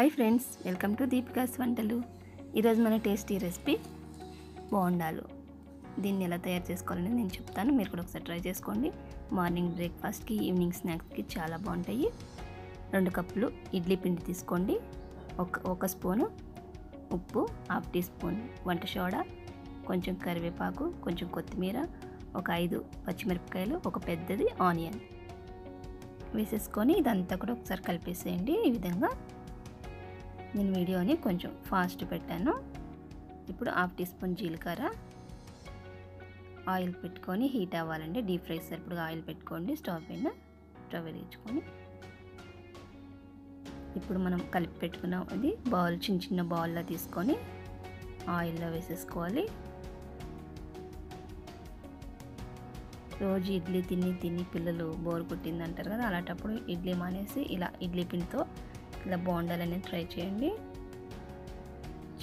Hi friends, welcome to Deepika's వంటలు. ఈరోజు మన టేస్టీ రెసిపీ బోండాలు. దీన్ని ఎలా తయారు చేసుకోవాలని నేను చెప్తాను, మీరు కూడా ఒకసారి ట్రై చేసుకోండి. మార్నింగ్ బ్రేక్ఫాస్ట్కి, ఈవినింగ్ స్నాక్స్కి చాలా బాగుంటాయి. 2 కప్పులు ఇడ్లీ పిండి తీసుకోండి. ఒక స్పూను ఉప్పు, 1/2 టీ స్పూన్ వంట సోడా, కొంచెం కరివేపాకు, కొంచెం కొత్తిమీర, ఒక 5 పచ్చిమిరపకాయలు, ఒక పెద్దది ఆనియన్ వేసేసుకొని ఇదంతా కూడా ఒకసారి కలిపేసేయండి. ఈ విధంగా నేను వీడియోని కొంచెం ఫాస్ట్ పెట్టాను. ఇప్పుడు 1/2 టీ స్పూన్ జీలకర్ర, ఆయిల్ పెట్టుకొని హీట్ అవ్వాలండి. డీప్ ఫ్రై సరిపడా ఆయిల్ పెట్టుకోండి. స్టవ్ వెలిగించుకొని ఇప్పుడు మనం కలిపి పెట్టుకున్నాం అది బౌల్, చిన్న బౌల్లో తీసుకొని ఆయిల్లో వేసేసుకోవాలి. రోజు ఇడ్లీ తిని పిల్లలు బోర్ కొట్టింది అంటారు కదా, అలాంటప్పుడు ఇడ్లీ మానేసి ఇలా ఇడ్లీ పిండితో ఇలా బోండాలని ట్రై చేయండి.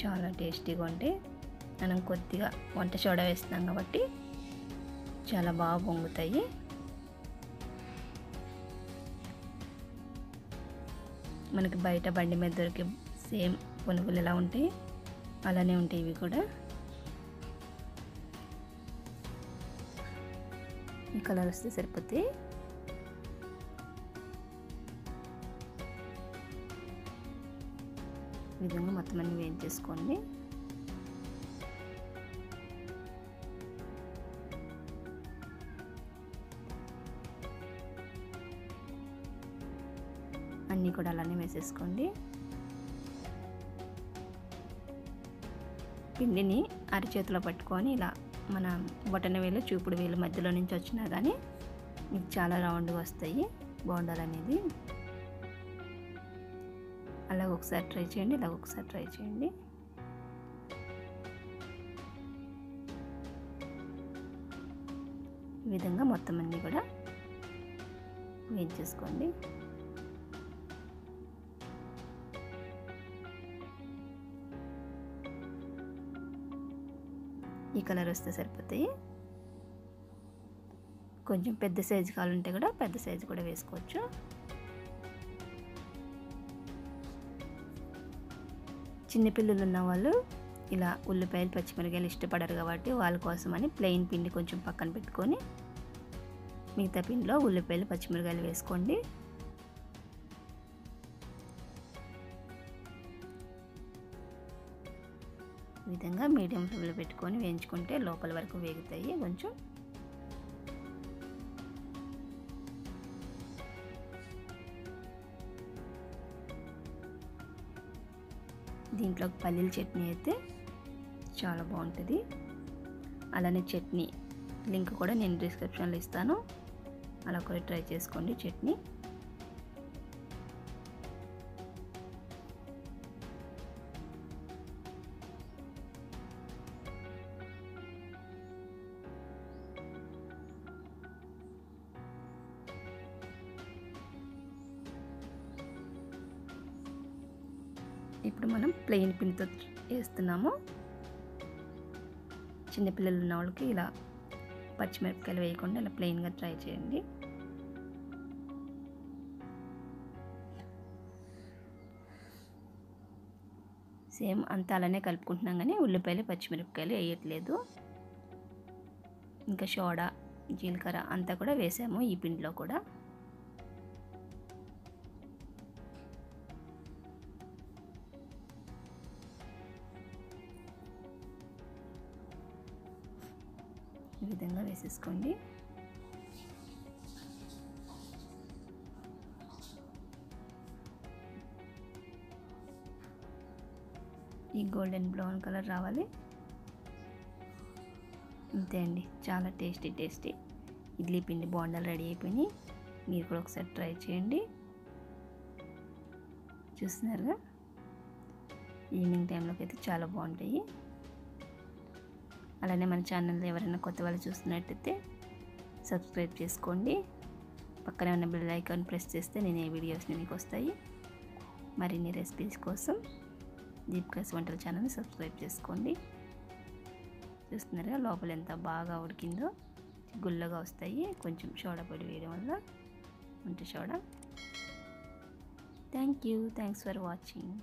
చాలా టేస్టీగా ఉంటాయి. మనం కొద్దిగా వంట సోడా వేస్తున్నాం కాబట్టి చాలా బాగా పొంగుతాయి. మనకి బయట బండి మీద దొరికే సేమ్ పునుగులు ఎలా ఉంటాయి అలానే ఉంటాయి ఇవి కూడా. ఈ కలర్ వస్తే సరిపోతాయి. ఈ విధంగా మొత్తం అన్ని వేయించేసుకోండి. అన్నీ కూడా అలానే వేసేసుకోండి. పిండిని అరచేతిలో పట్టుకొని ఇలా మన బొటన వేలు, చూపుడు వేలు మధ్యలో నుంచి వచ్చినా కానీ మీకు చాలా రౌండ్గా వస్తాయి బోండాలు అనేది. అలా ఒకసారి ట్రై చేయండి, ఇలా ఒకసారి ట్రై చేయండి. ఈ విధంగా మొత్తం అన్నీ కూడా వేయించేసుకోండి. ఈ కలర్ వస్తే సరిపోతాయి. కొంచెం పెద్ద సైజు కావాలంటే కూడా పెద్ద సైజు కూడా వేసుకోవచ్చు. చిన్నపిల్లలు ఉన్న వాళ్ళు ఇలా ఉల్లిపాయలు, పచ్చిమిరపకాయలు ఇష్టపడరు కాబట్టి వాళ్ళ కోసమని ప్లెయిన్ పిండి కొంచెం పక్కన పెట్టుకొని మిగతా పిండిలో ఉల్లిపాయలు, పచ్చిమిరపకాయలు వేసుకోండి. ఈ విధంగా మీడియం ఫ్లేమ్లో పెట్టుకొని వేయించుకుంటే లోపల వరకు వేగుతాయి. కొంచెం దీంట్లో పల్లీల చట్నీ అయితే చాలా బాగుంటుంది. అలానే చట్నీ లింక్ కూడా నేను డిస్క్రిప్షన్లో ఇస్తాను, అలా కూడా ట్రై చేసుకోండి చట్నీ. ఇప్పుడు మనం ప్లెయిన్ పిండితో వేస్తున్నాము. చిన్నపిల్లలు ఉన్న వాళ్ళకి ఇలా పచ్చిమిరపకాయలు వేయకుండా ఇలా ప్లెయిన్గా ట్రై చేయండి. సేమ్ అంతా అలానే కలుపుకుంటున్నాం కానీ ఉల్లిపాయలు, పచ్చిమిరపకాయలు వేయట్లేదు. ఇంకా సోడా, జీలకర్ర అంతా కూడా వేసాము ఈ పిండిలో కూడా. ఈ విధంగా వేసేసుకోండి. ఈ గోల్డెన్ బ్రౌన్ కలర్ రావాలి. అంతే అండి, చాలా టేస్టీ ఇడ్లీ పిండి బోండాలు రెడీ అయిపోయినాయి. మీరు కూడా ఒకసారి ట్రై చేయండి. చూస్తున్నారుగా, ఈవినింగ్ టైంలోకి అయితే చాలా బాగుంటాయి. అలానే మన ఛానల్ ఎవరైనా కొత్త వాళ్ళు చూస్తున్నట్టయితే సబ్స్క్రైబ్ చేసుకోండి. పక్కనే ఉన్న బెల్ ఐకాన్ ప్రెస్ చేస్తే నేను ఏ వీడియోస్ మీకు వస్తాయి. మరిన్ని రెసిపీస్ కోసం దీపికాస్ వంటల ఛానల్ని సబ్స్క్రైబ్ చేసుకోండి. చూస్తున్నారుగా లోపల ఎంత బాగా ఉడికిందో, గుల్లగా వస్తాయి కొంచెం సోడా పొడి వేయడం వల్ల, వంట soda. Thank you. Thanks for watching.